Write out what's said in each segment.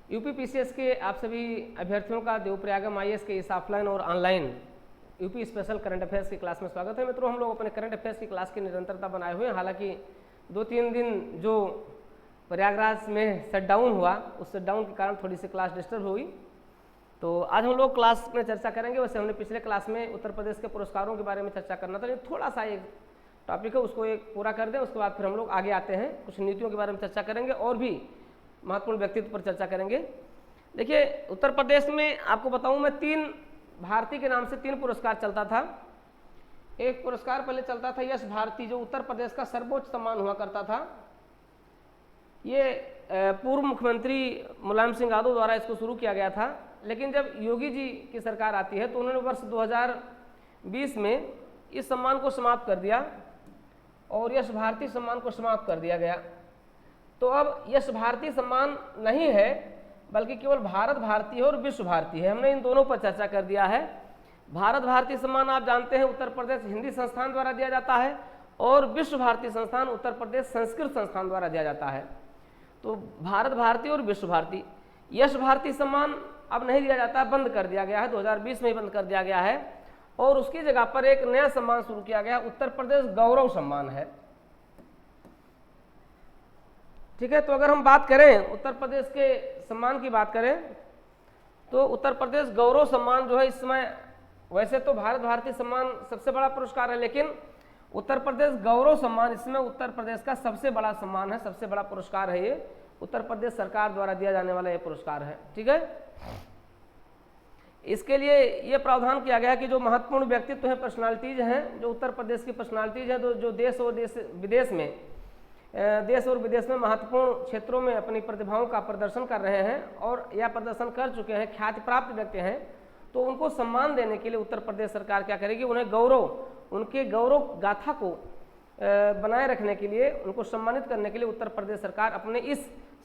UP PCS के आप सभी अभ्यर्थियों का देवप्रयागम आईएएस के इस ऑफलाइन और online UP special current affairs की क्लास में स्वागत है। मित्रों, हम लोग अपने करंट अफेयर्स की क्लास की निरंतरता बनाए हुए हैं। हालांकि 2-3 दिन जो प्रयागराज में शटडाउन हुआ, उस शटडाउन के कारण थोड़ी सी क्लास डिस्टर्ब हुई, तो आज हम लोग क्लास में चर्चा करेंगे। वैसे हमने पिछले क्लास में उत्तर प्रदेश के पुरस्कारों के बारे में चर्चा करना था, लेकिन थोड़ा सा एक टॉपिक है उसको एक पूरा कर दें, उसके बाद फिर हम लोग आगे आते हैं, कुछ नीतियों के बारे में चर्चा करेंगे और भी महत्वपूर्ण व्यक्तित्व पर चर्चा करेंगे। देखिए, उत्तर प्रदेश में आपको बताऊं मैं 3 भारती के नाम से 3 पुरस्कार चलता था। एक पुरस्कार पहले चलता था यश भारती, जो उत्तर प्रदेश का सर्वोच्च सम्मान हुआ करता था। ये पूर्व मुख्यमंत्री मुलायम सिंह यादव द्वारा इसको शुरू किया गया था, लेकिन जब योगी जी की सरकार आती है तो उन्होंने वर्ष 2020 में इस सम्मान को समाप्त कर दिया और यश भारती सम्मान को समाप्त कर दिया गया। तो अब यश भारती सम्मान नहीं है, बल्कि केवल भारत भारती है और विश्व भारती है। हमने इन दोनों पर चर्चा कर दिया है। भारत भारती सम्मान आप जानते हैं उत्तर प्रदेश हिंदी संस्थान द्वारा दिया जाता है और विश्व भारती संस्थान उत्तर प्रदेश संस्कृत संस्थान द्वारा दिया जाता है। तो भारत भारती और विश्व भारती, यश भारती सम्मान अब नहीं दिया जाता, बंद कर दिया गया है, 2020 में ही बंद कर दिया गया है और उसकी जगह पर एक नया सम्मान शुरू किया गया, उत्तर प्रदेश गौरव सम्मान है। ठीक है, तो अगर हम बात करें उत्तर प्रदेश के सम्मान की बात करें तो उत्तर प्रदेश गौरव सम्मान जो है इस समय, वैसे तो भारत भारती सम्मान सबसे बड़ा पुरस्कार है, लेकिन उत्तर प्रदेश गौरव सम्मान इसमें उत्तर प्रदेश का सबसे बड़ा सम्मान है, सबसे बड़ा पुरस्कार है। ये उत्तर प्रदेश सरकार द्वारा दिया जाने वाला ये पुरस्कार है। ठीक है, इसके लिए ये प्रावधान किया गया कि जो महत्वपूर्ण व्यक्तित्व हैं, पर्सनालिटीज हैं, जो उत्तर प्रदेश की पर्सनालिटीज हैं, जो देश और विदेश में महत्वपूर्ण क्षेत्रों में अपनी प्रतिभाओं का प्रदर्शन कर रहे हैं और या प्रदर्शन कर चुके हैं, ख्याति प्राप्त व्यक्ति हैं, तो उनको सम्मान देने के लिए उत्तर प्रदेश सरकार क्या करेगी, उन्हें उनके गौरव गाथा को बनाए रखने के लिए, उनको सम्मानित करने के लिए उत्तर प्रदेश सरकार अपने इस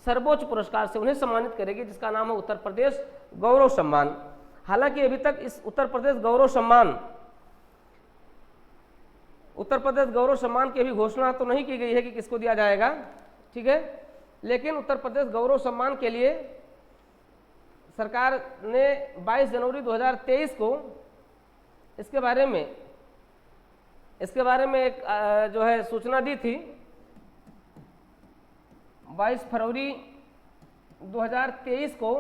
सर्वोच्च पुरस्कार से उन्हें सम्मानित करेगी, जिसका नाम है उत्तर प्रदेश गौरव सम्मान। हालांकि अभी तक इस उत्तर प्रदेश गौरव सम्मान की अभी घोषणा तो नहीं की गई है कि किसको दिया जाएगा। ठीक है, लेकिन उत्तर प्रदेश गौरव सम्मान के लिए सरकार ने 22 जनवरी 2023 को इसके बारे में एक जो है सूचना दी थी। 22 फरवरी 2023 को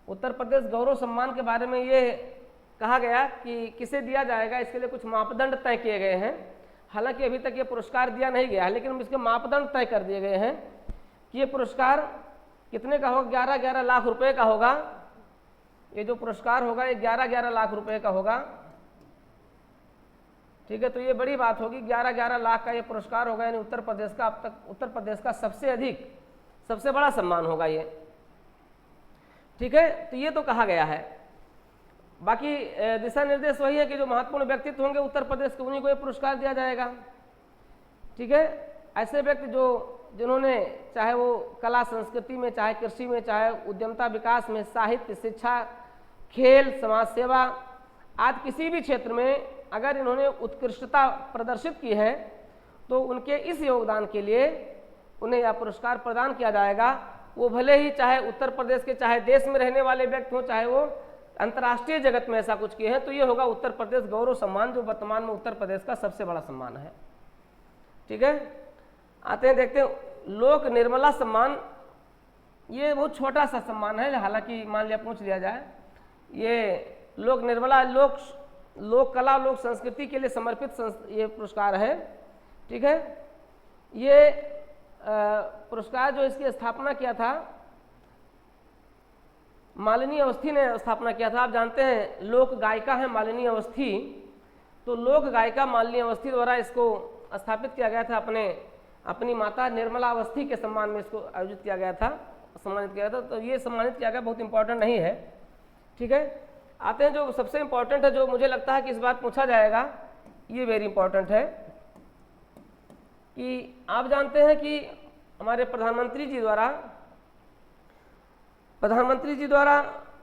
उत्तर प्रदेश गौरव सम्मान के बारे में ये कहा गया कि किसे दिया जाएगा, इसके लिए कुछ मापदंड तय किए गए हैं। हालांकि अभी तक ये पुरस्कार दिया नहीं गया है, लेकिन इसके मापदंड तय कर दिए गए हैं कि ये पुरस्कार कितने का होगा, 11-11 लाख रुपए का होगा। ये जो पुरस्कार होगा ये 11-11 लाख रुपए का होगा। ठीक है, तो ये बड़ी बात होगी, 11-11 लाख का ये पुरस्कार होगा, यानी उत्तर प्रदेश का अब तक उत्तर प्रदेश का सबसे बड़ा सम्मान होगा ये। ठीक है, तो ये तो कहा गया है। बाकी दिशा निर्देश वही है कि जो महत्वपूर्ण व्यक्तित्व होंगे उत्तर प्रदेश के, उन्हीं को ये पुरस्कार दिया जाएगा। ठीक है, ऐसे व्यक्ति जिन्होंने चाहे वो कला संस्कृति में, चाहे कृषि में, चाहे उद्यमता विकास में, साहित्य, शिक्षा, खेल, समाज सेवा आदि किसी भी क्षेत्र में अगर इन्होंने उत्कृष्टता प्रदर्शित की है तो उनके इस योगदान के लिए उन्हें यह पुरस्कार प्रदान किया जाएगा। वो भले ही चाहे उत्तर प्रदेश के, चाहे देश में रहने वाले व्यक्ति हों, चाहे वो अंतर्राष्ट्रीय जगत में ऐसा कुछ किए हैं, तो ये होगा उत्तर प्रदेश गौरव सम्मान, जो वर्तमान में उत्तर प्रदेश का सबसे बड़ा सम्मान है। ठीक है, आते हैं देखते हैं लोक निर्मला सम्मान। ये बहुत छोटा सा सम्मान है, हालांकि मान लिया पूछ लिया जाए, ये लोक निर्मला लोक कला लोक संस्कृति के लिए समर्पित ये पुरस्कार है। ठीक है, ये पुरस्कार जो इसकी स्थापना किया था मालिनी अवस्थी ने स्थापना किया था। आप जानते हैं लोक गायिका है मालिनी अवस्थी, तो लोक गायिका मालिनी अवस्थी द्वारा इसको स्थापित किया गया था, अपनी माता निर्मला अवस्थी के सम्मान में इसको आयोजित किया गया था, सम्मानित किया था। तो ये सम्मानित किया गया, बहुत इंपॉर्टेंट नहीं है। ठीक है, आते हैं जो सबसे इंपॉर्टेंट है, जो मुझे लगता है कि इस बात पूछा जाएगा, ये वेरी इंपॉर्टेंट है कि आप जानते हैं कि हमारे प्रधानमंत्री जी द्वारा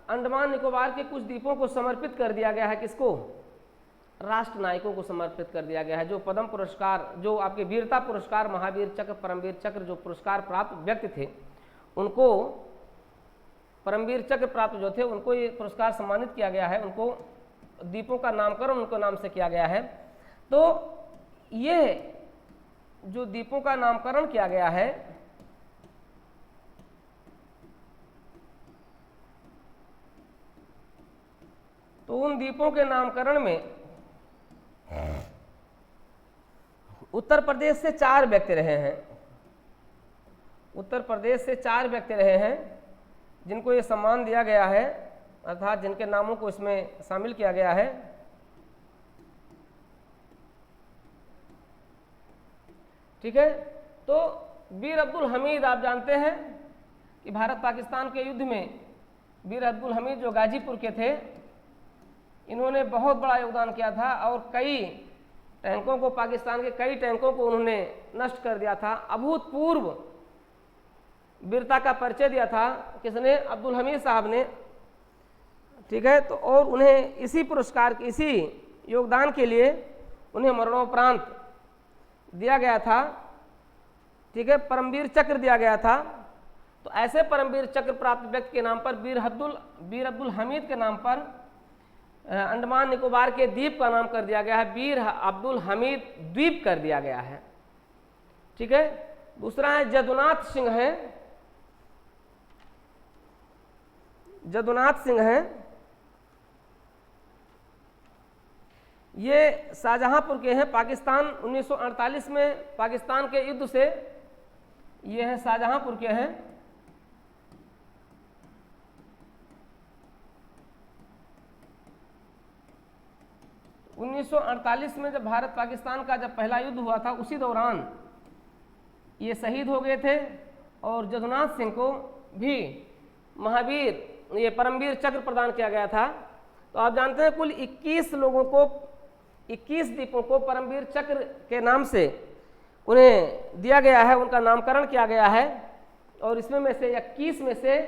अंडमान निकोबार के कुछ द्वीपों को समर्पित कर दिया गया है। किसको? राष्ट्र नायकों को समर्पित कर दिया गया है। जो पद्म पुरस्कार, जो आपके वीरता पुरस्कार, महावीर चक्र, परमवीर चक्र जो पुरस्कार प्राप्त व्यक्ति थे, उनको परमवीर चक्र प्राप्त जो थे उनको ये पुरस्कार सम्मानित किया गया है, उनको द्वीपों का नामकरण उनको नाम से किया गया है। तो ये जो द्वीपों का नामकरण किया गया है तो उन द्वीपों के नामकरण में उत्तर प्रदेश से 4 व्यक्ति रहे हैं, उत्तर प्रदेश से 4 व्यक्ति रहे हैं जिनको ये सम्मान दिया गया है, अर्थात जिनके नामों को इसमें शामिल किया गया है। ठीक है, तो वीर अब्दुल हमीद, आप जानते हैं कि भारत पाकिस्तान के युद्ध में वीर अब्दुल हमीद जो गाजीपुर के थे, इन्होंने बहुत बड़ा योगदान किया था और कई टैंकों को, पाकिस्तान के कई टैंकों को उन्होंने नष्ट कर दिया था। अभूतपूर्व वीरता का परिचय दिया था किसने? अब्दुल हमीद साहब ने। ठीक है, तो और उन्हें इसी पुरस्कार, इसी योगदान के लिए उन्हें मरणोपरांत दिया गया था। ठीक है, परमवीर चक्र दिया गया था। तो ऐसे परमवीर चक्र प्राप्त व्यक्ति के नाम पर वीर अब्दुल हमीद के नाम पर अंडमान निकोबार के द्वीप का नाम कर दिया गया है, वीर अब्दुल हमीद द्वीप कर दिया गया है। ठीक है, दूसरा है जदुनाथ सिंह है, जदुनाथ सिंह है, ये शाहजहांपुर के हैं। पाकिस्तान 1948 में पाकिस्तान के युद्ध से ये हैं, शाहजहांपुर के हैं। (1948) में जब भारत पाकिस्तान का जब पहला युद्ध हुआ था, उसी दौरान ये शहीद हो गए थे और जदुनाथ सिंह को भी महावीर, ये परमवीर चक्र प्रदान किया गया था। तो आप जानते हैं कुल 21 लोगों को, 21 द्वीपों को परमवीर चक्र के नाम से उन्हें दिया गया है, उनका नामकरण किया गया है। और इसमें में से 21 में से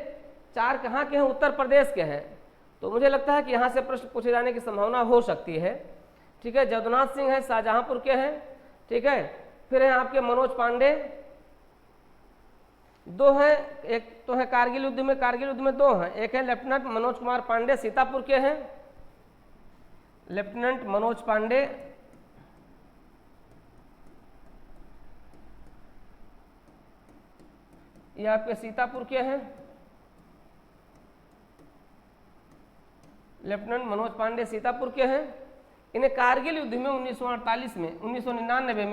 4 कहाँ के हैं? उत्तर प्रदेश के हैं। तो मुझे लगता है कि यहाँ से प्रश्न पूछे जाने की संभावना हो सकती है। ठीक है, जदुनाथ सिंह है, शाहजहांपुर के हैं। ठीक है, फिर हैं आपके मनोज पांडे, 2 हैं, एक तो है कारगिल युद्ध में, कारगिल युद्ध में 2 हैं, एक है लेफ्टिनेंट मनोज कुमार पांडे, सीतापुर के हैं, लेफ्टिनेंट मनोज पांडे। ये आपके सीतापुर के हैं, लेफ्टिनेंट मनोज पांडे सीतापुर के हैं। इन्हें कारगिल युद्ध में 1948 में, 1999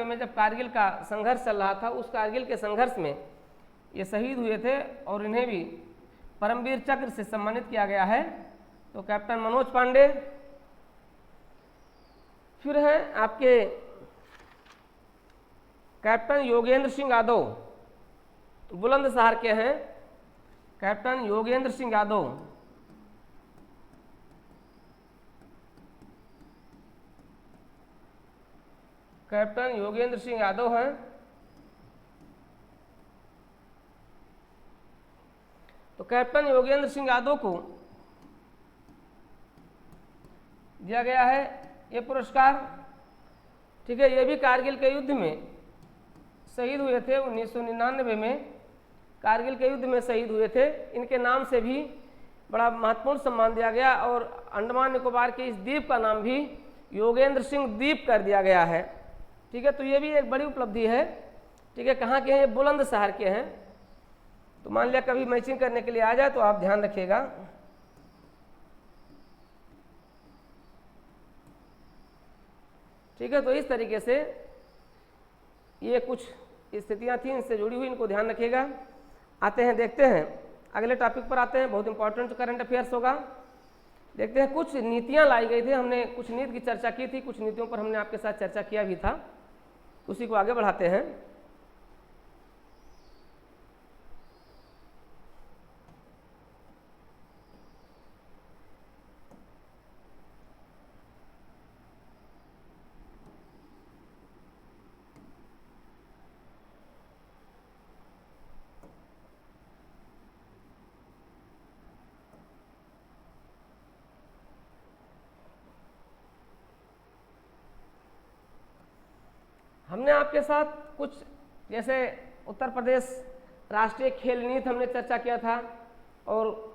में जब कारगिल का संघर्ष चल रहा था, उस कारगिल के संघर्ष में ये शहीद हुए थे और इन्हें भी परमवीर चक्र से सम्मानित किया गया है। तो कैप्टन मनोज पांडे। फिर हैं आपके कैप्टन योगेंद्र सिंह यादव, बुलंदशहर के हैं, कैप्टन योगेंद्र सिंह यादव। कैप्टन योगेंद्र सिंह यादव हैं। तो कैप्टन योगेंद्र सिंह यादव को दिया गया है ये पुरस्कार। ठीक है, ये भी कारगिल के युद्ध में शहीद हुए थे, 1999 में कारगिल के युद्ध में शहीद हुए थे। इनके नाम से भी बड़ा महत्वपूर्ण सम्मान दिया गया और अंडमान निकोबार के इस द्वीप का नाम भी योगेंद्र सिंह द्वीप कर दिया गया है। ठीक है, तो ये भी एक बड़ी उपलब्धि है। ठीक है, कहाँ के हैं? बुलंदशहर के हैं। तो मान लिया कभी मैचिंग करने के लिए आ जाए तो आप ध्यान रखिएगा। ठीक है, तो इस तरीके से ये कुछ स्थितियां थी, इनसे जुड़ी हुई, इनको ध्यान रखिएगा। आते हैं, देखते हैं अगले टॉपिक पर आते हैं। बहुत इंपॉर्टेंट करंट अफेयर्स होगा। देखते हैं, कुछ नीतियां लाई गई थी, हमने कुछ नीति की चर्चा की थी, कुछ नीतियों पर हमने आपके साथ चर्चा किया भी था, उसी को आगे बढ़ाते हैं। हमने आपके साथ कुछ जैसे उत्तर प्रदेश राष्ट्रीय खेल नीति हमने चर्चा किया था, और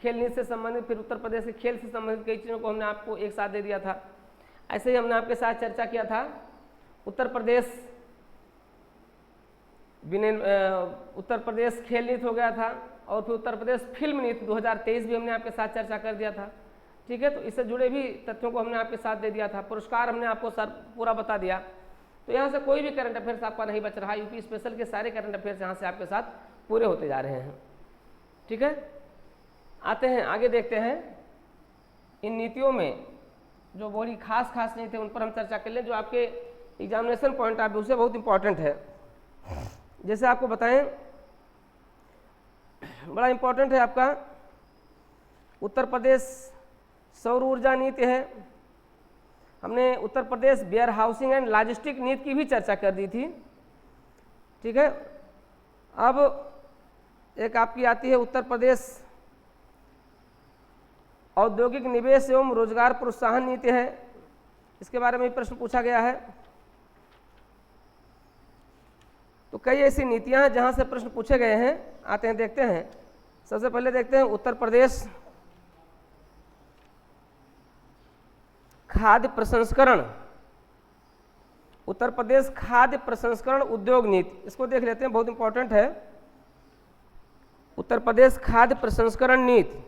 खेल नीति से संबंधित फिर उत्तर प्रदेश के खेल से संबंधित कई चीज़ों को हमने आपको एक साथ दे दिया था। ऐसे ही हमने आपके साथ चर्चा किया था उत्तर प्रदेश खेल नीति हो गया था, और फिर उत्तर प्रदेश फिल्म नीति 2023 भी हमने आपके साथ चर्चा कर दिया था। ठीक है, तो इससे जुड़े भी तथ्यों को हमने आपके साथ दे दिया था। पुरस्कार हमने आपको सर पूरा बता दिया। तो यहाँ से कोई भी करंट अफेयर्स आपका नहीं बच रहा। यूपी स्पेशल के सारे करंट अफेयर्स यहाँ से आपके साथ पूरे होते जा रहे हैं। ठीक है, आते हैं आगे, देखते हैं इन नीतियों में जो बड़ी खास नीति है उन पर हम चर्चा कर लें, जो आपके एग्जामिनेशन पॉइंट ऑफ व्यू से बहुत इंपॉर्टेंट है। जैसे आपको बताएं, बड़ा इंपॉर्टेंट है आपका उत्तर प्रदेश सौर ऊर्जा नीति है। हमने Uttar Pradesh where housing and logistic नीति की भी चर्चा कर दी थी। ठीक है, अब एक आपकी आती है उत्तर प्रदेश औद्योगिक निवेश एवं रोजगार प्रोत्साहन नीति है। इसके बारे में प्रश्न पूछा गया है। तो कई ऐसी नीतियां हैं जहां से प्रश्न पूछे गए हैं। आते हैं, देखते हैं। सबसे पहले देखते हैं उत्तर प्रदेश खाद्य प्रसंस्करण, उत्तर प्रदेश खाद्य प्रसंस्करण उद्योग नीति। इसको देख लेते हैं, बहुत इंपॉर्टेंट है। उत्तर प्रदेश खाद्य प्रसंस्करण नीति,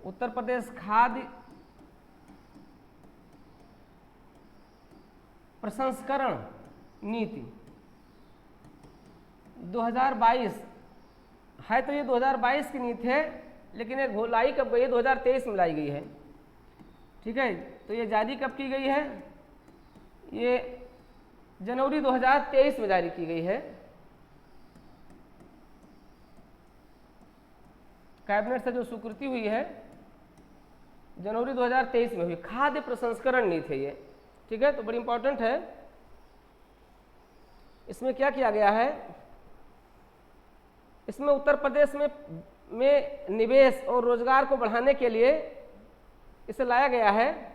उत्तर प्रदेश खाद्य प्रसंस्करण नीति 2022 है। तो ये 2022 की नीति है, लेकिन ये लाई कब गई है? 2023 में लाई गई है। ठीक है, तो ये जारी कब की गई है? ये जनवरी 2023 में जारी की गई है। कैबिनेट से जो स्वीकृति हुई है जनवरी 2023 में हुई। खाद्य प्रसंस्करण नीति है ये। ठीक है, तो बड़ी इंपॉर्टेंट है। इसमें क्या किया गया है? इसमें उत्तर प्रदेश में निवेश और रोजगार को बढ़ाने के लिए इसे लाया गया है,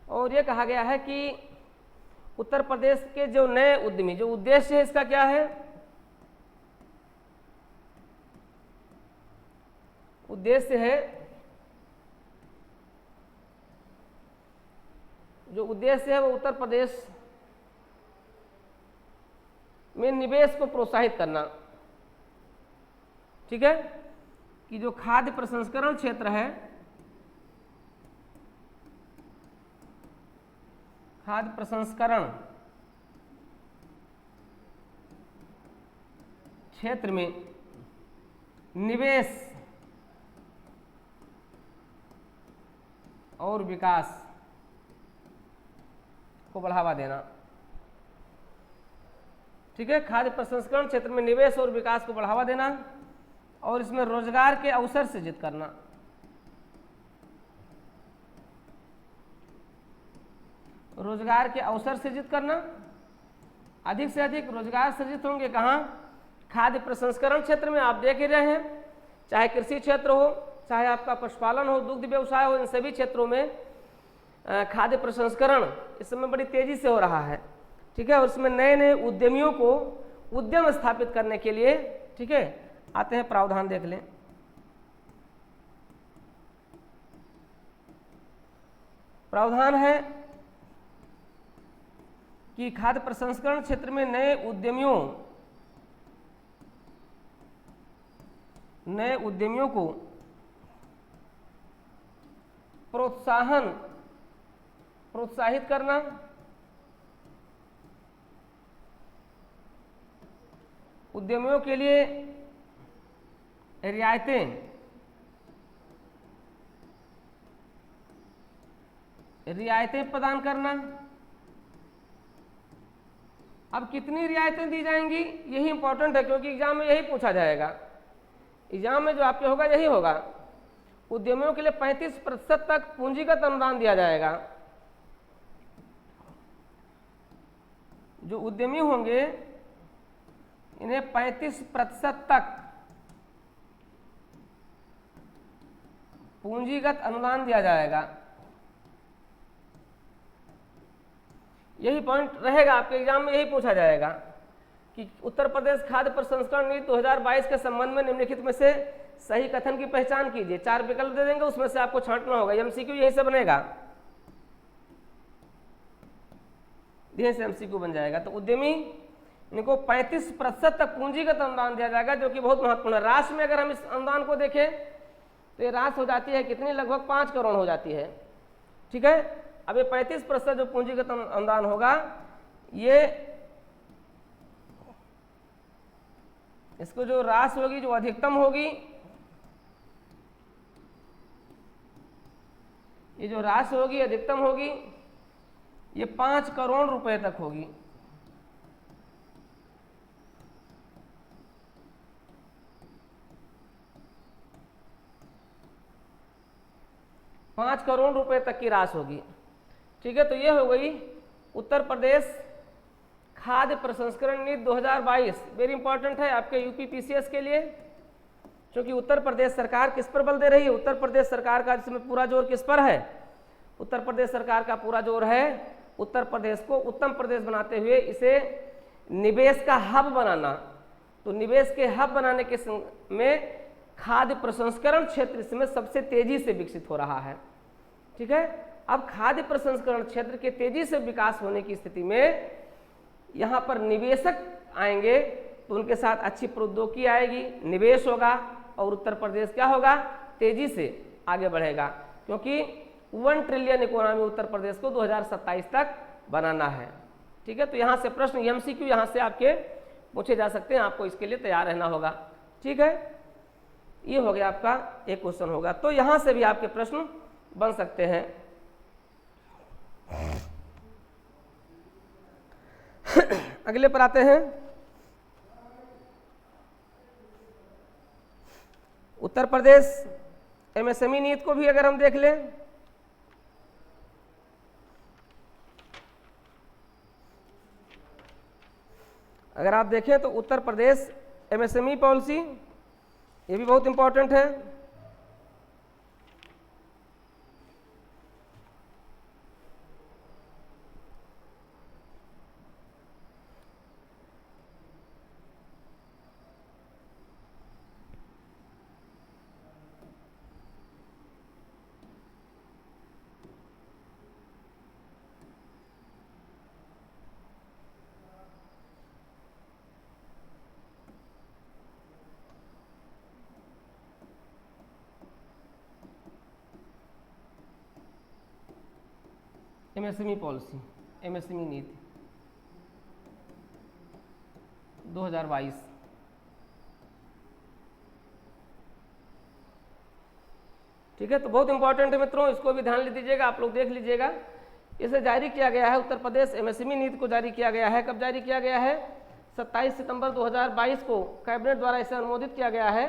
और ये कहा गया है कि उत्तर प्रदेश के जो नए उद्यमी, जो उद्देश्य है इसका क्या है? उद्देश्य है, जो उद्देश्य है वो उत्तर प्रदेश में निवेश को प्रोत्साहित करना। ठीक है, कि जो खाद्य प्रसंस्करण क्षेत्र है, खाद्य प्रसंस्करण क्षेत्र में निवेश और विकास को बढ़ावा देना। ठीक है, खाद्य प्रसंस्करण क्षेत्र में निवेश और विकास को बढ़ावा देना, और इसमें रोजगार के अवसर सृजित करना। रोजगार के अवसर सृजित करना, अधिक से अधिक रोजगार सृजित होंगे कहाँ? खाद्य प्रसंस्करण क्षेत्र में। आप देख ही रहे हैं, चाहे कृषि क्षेत्र हो, चाहे आपका पशुपालन हो, दुग्ध व्यवसाय हो, इन सभी क्षेत्रों में खाद्य प्रसंस्करण इस समय बड़ी तेजी से हो रहा है। ठीक है, और इसमें नए नए उद्यमियों को उद्यम स्थापित करने के लिए, ठीक है, आते हैं प्रावधान देख लें। प्रावधान है कि खाद्य प्रसंस्करण क्षेत्र में नए उद्यमियों को प्रोत्साहित करना, उद्यमियों के लिए रियायतें प्रदान करना। अब कितनी रियायतें दी जाएंगी, यही इंपॉर्टेंट है, क्योंकि एग्जाम में यही पूछा जाएगा। एग्जाम में जो आपके होगा यही होगा। उद्यमियों के लिए 35% तक पूंजीगत अनुदान दिया जाएगा। जो उद्यमी होंगे इन्हें 35% तक पूंजीगत अनुदान दिया जाएगा। यही पॉइंट रहेगा आपके एग्जाम में, यही पूछा जाएगा कि उत्तर प्रदेश खाद्य प्रसंस्करण नीति 2022 के संबंध में निम्नलिखित में से सही कथन की पहचान कीजिए। 4 विकल्प दे देंगे, उसमें से आपको छांटना होगा। एमसीक्यू यही से बनेगा, यही से एमसीक्यू बन जाएगा। तो उद्यमी इनको 35% तक पूंजीगत अनुदान दिया जाएगा, जो कि बहुत महत्वपूर्ण है। राशि में अगर हम इस अनुदान को देखें तो ये राशि हो जाती है कितनी, लगभग 5 करोड़ हो जाती है। ठीक है, अब ये 35% जो पूंजीगत अनुदान होगा, ये इसको जो राशि होगी, जो अधिकतम होगी, ये जो राशि होगी अधिकतम होगी, ये 5 करोड़ रुपए तक होगी। ₹5 करोड़ तक की राशि होगी। ठीक है, तो ये हो गई उत्तर प्रदेश खाद्य प्रसंस्करण नीति 2022। वेरी इंपॉर्टेंट है आपके यूपी पीसीएस के लिए, क्योंकि उत्तर प्रदेश सरकार किस पर बल दे रही है। उत्तर प्रदेश सरकार का इसमें पूरा जोर किस पर है, उत्तर प्रदेश सरकार का पूरा जोर है उत्तर प्रदेश को उत्तम प्रदेश बनाते हुए इसे निवेश का हब बनाना। तो निवेश के हब बनाने के में खाद्य प्रसंस्करण क्षेत्र इसमें सबसे तेजी से विकसित हो रहा है। ठीक है, अब खाद्य प्रसंस्करण क्षेत्र के तेजी से विकास होने की स्थिति में यहाँ पर निवेशक आएंगे तो उनके साथ अच्छी प्रौद्योगिकी आएगी, निवेश होगा और उत्तर प्रदेश क्या होगा, तेजी से आगे बढ़ेगा, क्योंकि 1 ट्रिलियन इकोनॉमी उत्तर प्रदेश को 2027 तक बनाना है। ठीक है, तो यहाँ से प्रश्न एमसीक्यू यहाँ से आपके पूछे जा सकते हैं, आपको इसके लिए तैयार रहना होगा। ठीक है, ये हो गया आपका एक क्वेश्चन होगा, तो यहाँ से भी आपके प्रश्न बन सकते हैं। अगले पर आते हैं। उत्तर प्रदेश एमएसएमई नीति को भी अगर हम देख लें, अगर आप देखें तो उत्तर प्रदेश एमएसएमई पॉलिसी ये भी बहुत इंपॉर्टेंट है। एमएसएमई पॉलिसी, एमएसएमई नीति 2022। ठीक है, तो बहुत इंपॉर्टेंट है मित्रों, इसको भी ध्यान दीजिएगा, आप लोग देख लीजिएगा। इसे जारी किया गया है, उत्तर प्रदेश एमएसएमई नीति को जारी किया गया है। कब जारी किया गया है, 27 सितंबर 2022 को कैबिनेट द्वारा इसे अनुमोदित किया गया है।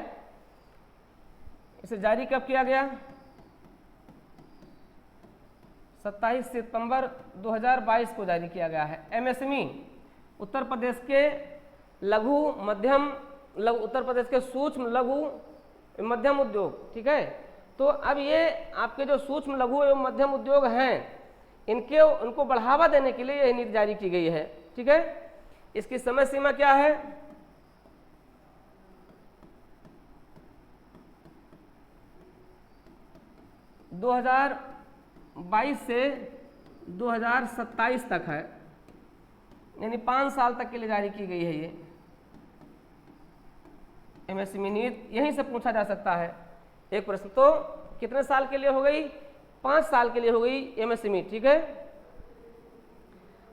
इसे जारी कब किया गया, 27 सितंबर 2022 को जारी किया गया है। एमएसएमई उत्तर प्रदेश के लघु मध्यम उत्तर प्रदेश के सूक्ष्म लघु मध्यम उद्योग। ठीक है, तो अब ये आपके जो सूक्ष्म लघु एवं मध्यम उद्योग हैं, उनको बढ़ावा देने के लिए यह नीति जारी की गई है। ठीक है, इसकी समय सीमा क्या है, दो 2022 से 2027 तक है, यानी 5 साल तक के लिए जारी की गई है ये एमएसएमई नीति। यहीं से पूछा जा सकता है एक प्रश्न, तो कितने साल के लिए हो गई, 5 साल के लिए हो गई एमएसएमई। ठीक है,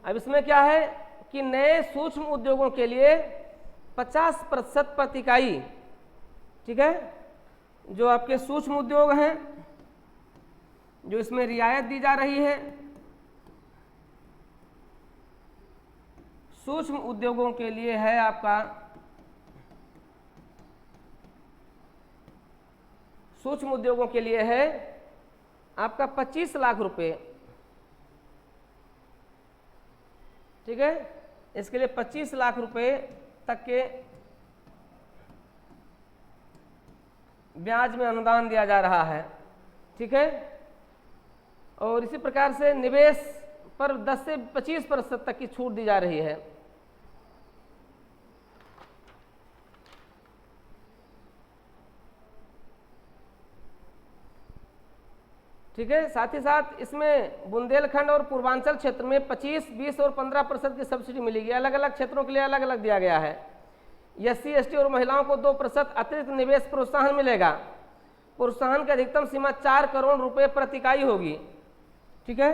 अब इसमें क्या है कि नए सूक्ष्म उद्योगों के लिए 50% प्रति इकाई, ठीक है, जो आपके सूक्ष्म उद्योग हैं, जो इसमें रियायत दी जा रही है, सूक्ष्म उद्योगों के लिए है आपका, सूक्ष्म उद्योगों के लिए है आपका 25 लाख रुपए। ठीक है, इसके लिए 25 लाख रुपए तक के ब्याज में अनुदान दिया जा रहा है। ठीक है। और इसी प्रकार से निवेश पर 10 से 25% तक की छूट दी जा रही है। ठीक है। साथ ही साथ इसमें बुंदेलखंड और पूर्वांचल क्षेत्र में 25, 20 और 15% की सब्सिडी मिलेगी। अलग अलग क्षेत्रों के लिए अलग अलग दिया गया है। SC, ST और महिलाओं को 2% अतिरिक्त निवेश प्रोत्साहन मिलेगा। प्रोत्साहन की अधिकतम सीमा 4 करोड़ रुपए प्रति इकाई होगी। ठीक है,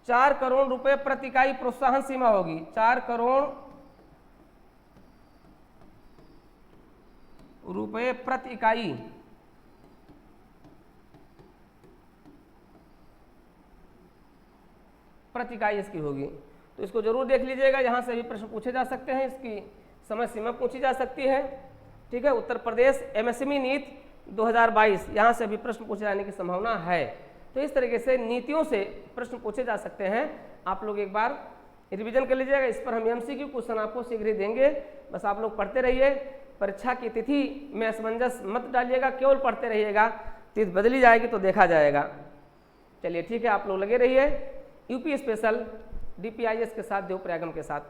4 करोड़ रुपए प्रति इकाई प्रोत्साहन सीमा होगी। 4 करोड़ रुपए प्रति इकाई इसकी होगी। तो इसको जरूर देख लीजिएगा, यहाँ से भी प्रश्न पूछे जा सकते हैं, इसकी समय सीमा पूछी जा सकती है। ठीक है, उत्तर प्रदेश MSME नीति 2022, यहाँ से भी प्रश्न पूछे जाने की संभावना है। तो इस तरीके से नीतियों से प्रश्न पूछे जा सकते हैं। आप लोग एक बार रिवीजन कर लीजिएगा। इस पर हम MCQ क्वेश्चन आपको शीघ्र ही देंगे। बस आप लोग पढ़ते रहिए। परीक्षा की तिथि में असमंजस मत डालिएगा, केवल पढ़ते रहिएगा। तिथि बदली जाएगी तो देखा जाएगा। चलिए ठीक है, आप लोग लगे रहिए यूपी स्पेशल DPIS के साथ, देवप्रयागम के साथ।